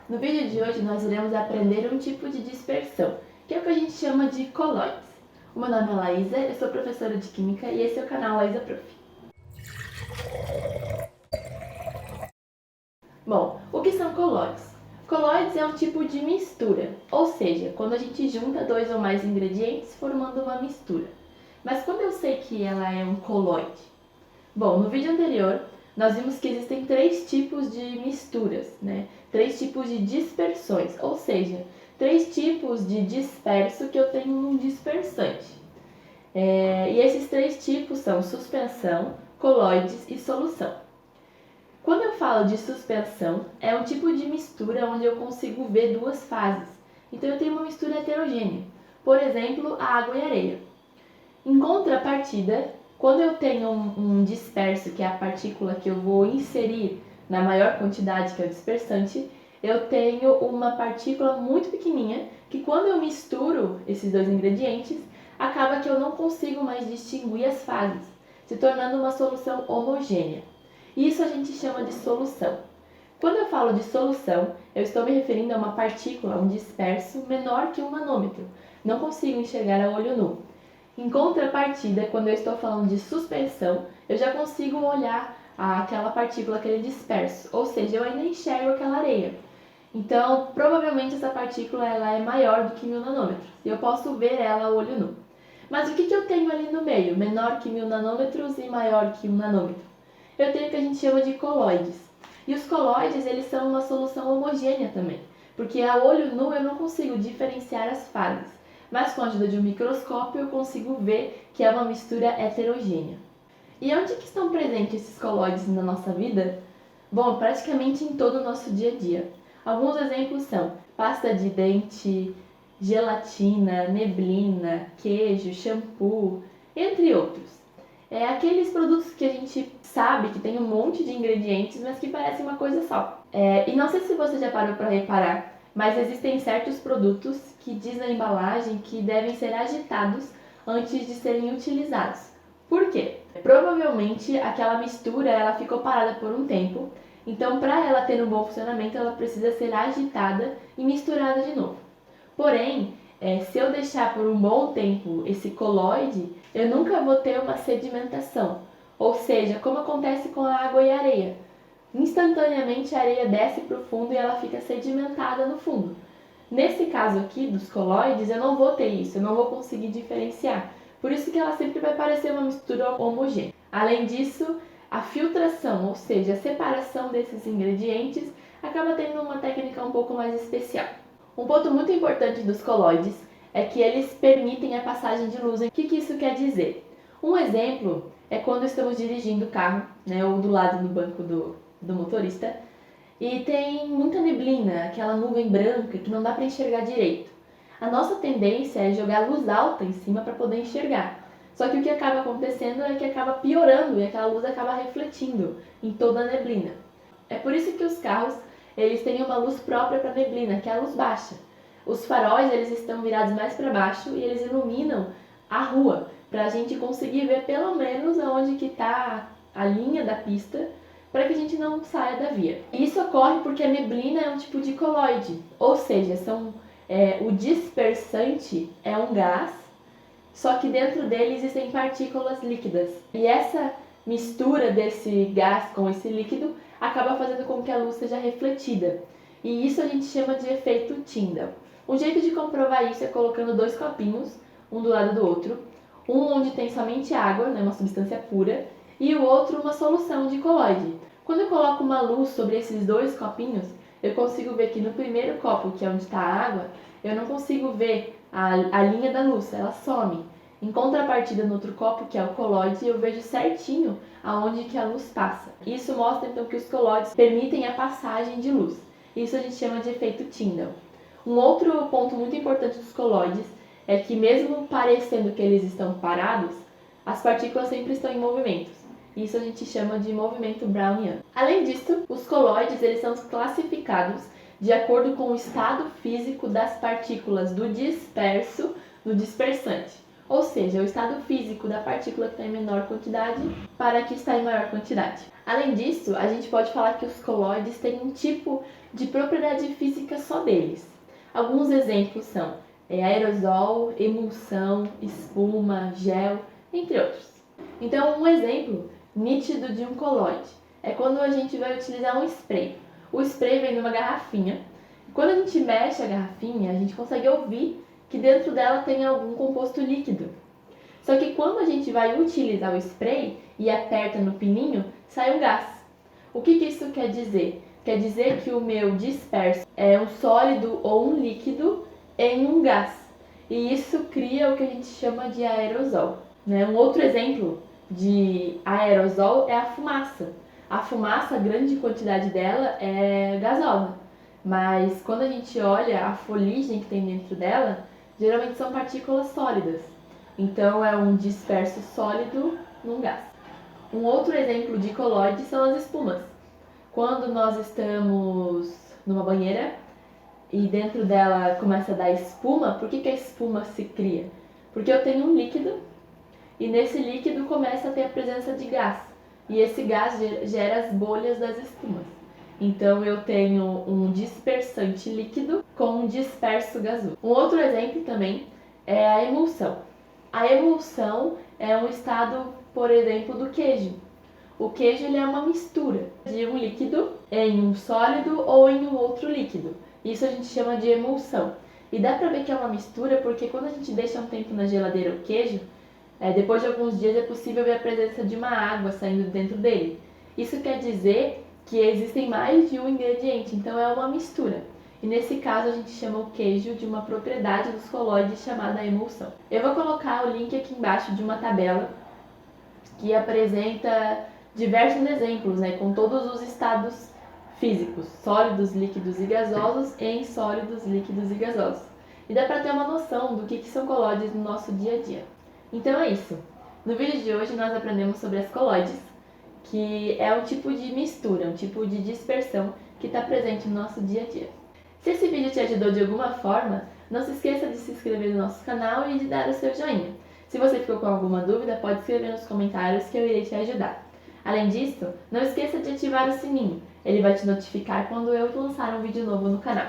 No vídeo de hoje nós iremos aprender um tipo de dispersão, que é o que a gente chama de colóides. O meu nome é Laísa, eu sou professora de Química e esse é o canal Laísa Prof. Bom, o que são colóides? Colóides é um tipo de mistura, ou seja, quando a gente junta dois ou mais ingredientes formando uma mistura. Mas quando eu sei que ela é um colóide? Bom, no vídeo anterior nós vimos que existem três tipos de misturas, né? Três tipos de dispersões, ou seja, três tipos de disperso que eu tenho num dispersante. E esses três tipos são suspensão, colóides e solução. Quando eu falo de suspensão, é um tipo de mistura onde eu consigo ver duas fases. Então eu tenho uma mistura heterogênea, por exemplo, a água e a areia. Em contrapartida, quando eu tenho um disperso, que é a partícula que eu vou inserir na maior quantidade, que é o dispersante, eu tenho uma partícula muito pequenininha, que quando eu misturo esses dois ingredientes, acaba que eu não consigo mais distinguir as fases, se tornando uma solução homogênea. Isso a gente chama de solução. Quando eu falo de solução, eu estou me referindo a uma partícula, um disperso, menor que 1 nanômetro. Não consigo enxergar a olho nu. Em contrapartida, quando eu estou falando de suspensão, eu já consigo olhar aquela partícula, aquele disperso, ou seja, eu ainda enxergo aquela areia. Então, provavelmente essa partícula ela é maior do que 1000 nanômetros e eu posso ver ela a olho nu. Mas o que eu tenho ali no meio, menor que 1000 nanômetros e maior que 1 nanômetro? Eu tenho o que a gente chama de colóides. E os colóides, eles são uma solução homogênea também, porque a olho nu eu não consigo diferenciar as fases. Mas com a ajuda de um microscópio eu consigo ver que é uma mistura heterogênea. E onde que estão presentes esses colóides na nossa vida? Bom, praticamente em todo o nosso dia a dia. Alguns exemplos são pasta de dente, gelatina, neblina, queijo, shampoo, entre outros. Aqueles produtos que a gente sabe que tem um monte de ingredientes, mas que parecem uma coisa só. E não sei se você já parou para reparar, mas existem certos produtos que diz na embalagem que devem ser agitados antes de serem utilizados. Por quê? Provavelmente aquela mistura ela ficou parada por um tempo, então para ela ter um bom funcionamento ela precisa ser agitada e misturada de novo. Porém, se eu deixar por um bom tempo esse colóide, eu nunca vou ter uma sedimentação, ou seja, como acontece com a água e a areia. Instantaneamente a areia desce para o fundo e ela fica sedimentada no fundo. Nesse caso aqui dos colóides, eu não vou ter isso, eu não vou conseguir diferenciar. Por isso que ela sempre vai parecer uma mistura homogênea. Além disso, a filtração, ou seja, a separação desses ingredientes, acaba tendo uma técnica um pouco mais especial. Um ponto muito importante dos colóides é que eles permitem a passagem de luz. O que isso quer dizer? Um exemplo é quando estamos dirigindo o carro, né, ou do lado do banco do motorista, e tem muita neblina, aquela nuvem branca que não dá para enxergar direito. A nossa tendência é jogar luz alta em cima para poder enxergar. Só que o que acaba acontecendo é que acaba piorando e aquela luz acaba refletindo em toda a neblina. É por isso que os carros eles têm uma luz própria para neblina, que é a luz baixa. Os faróis eles estão virados mais para baixo e eles iluminam a rua, para a gente conseguir ver pelo menos aonde que está a linha da pista, para que a gente não saia da via. E isso ocorre porque a neblina é um tipo de colóide, ou seja, o dispersante é um gás, só que dentro dele existem partículas líquidas. E essa mistura desse gás com esse líquido acaba fazendo com que a luz seja refletida. E isso a gente chama de efeito Tyndall. Um jeito de comprovar isso é colocando dois copinhos, um do lado do outro, um onde tem somente água, né, uma substância pura, e o outro uma solução de colóide. Quando eu coloco uma luz sobre esses dois copinhos, eu consigo ver que no primeiro copo, que é onde está a água, eu não consigo ver a linha da luz, ela some. Em contrapartida, no outro copo, que é o colóide, eu vejo certinho aonde que a luz passa. Isso mostra então que os colóides permitem a passagem de luz. Isso a gente chama de efeito Tyndall. Um outro ponto muito importante dos colóides é que mesmo parecendo que eles estão parados, as partículas sempre estão em movimentos. Isso a gente chama de movimento browniano. Além disso, os colóides eles são classificados de acordo com o estado físico das partículas do disperso no dispersante. Ou seja, o estado físico da partícula que está em menor quantidade para a que está em maior quantidade. Além disso, a gente pode falar que os colóides têm um tipo de propriedade física só deles. Alguns exemplos são aerosol, emulsão, espuma, gel, entre outros. Então, um exemplo nítido de um colóide é quando a gente vai utilizar um spray. O spray vem numa garrafinha. Quando a gente mexe a garrafinha, a gente consegue ouvir que dentro dela tem algum composto líquido. Só que quando a gente vai utilizar o spray e aperta no pininho, sai um gás. O que isso quer dizer? Quer dizer que o meu disperso é um sólido ou um líquido em um gás. E isso cria o que a gente chama de aerosol. Um outro exemplo de aerosol é a fumaça. A fumaça, a grande quantidade dela é gasosa. Mas quando a gente olha a fuligem que tem dentro dela, geralmente são partículas sólidas. Então é um disperso sólido num gás. Um outro exemplo de colóide são as espumas. Quando nós estamos numa banheira e dentro dela começa a dar espuma, por que a espuma se cria? Porque eu tenho um líquido e nesse líquido começa a ter a presença de gás. E esse gás gera as bolhas das espumas. Então eu tenho um dispersante líquido com um disperso gasoso. Um outro exemplo também é a emulsão. A emulsão é um estado, por exemplo, do queijo. O queijo ele é uma mistura de um líquido em um sólido ou em um outro líquido. Isso a gente chama de emulsão. E dá pra ver que é uma mistura porque quando a gente deixa um tempo na geladeira o queijo, depois de alguns dias é possível ver a presença de uma água saindo dentro dele. Isso quer dizer que existem mais de um ingrediente, então é uma mistura. E nesse caso a gente chama o queijo de uma propriedade dos colóides chamada emulsão. Eu vou colocar o link aqui embaixo de uma tabela que apresenta diversos exemplos, com todos os estados físicos, sólidos, líquidos e gasosos, em sólidos, líquidos e gasosos. E dá para ter uma noção do que são colóides no nosso dia a dia. Então é isso. No vídeo de hoje nós aprendemos sobre as colóides, que é um tipo de mistura, um tipo de dispersão que está presente no nosso dia a dia. Se esse vídeo te ajudou de alguma forma, não se esqueça de se inscrever no nosso canal e de dar o seu joinha. Se você ficou com alguma dúvida, pode escrever nos comentários que eu irei te ajudar. Além disso, não esqueça de ativar o sininho, ele vai te notificar quando eu lançar um vídeo novo no canal.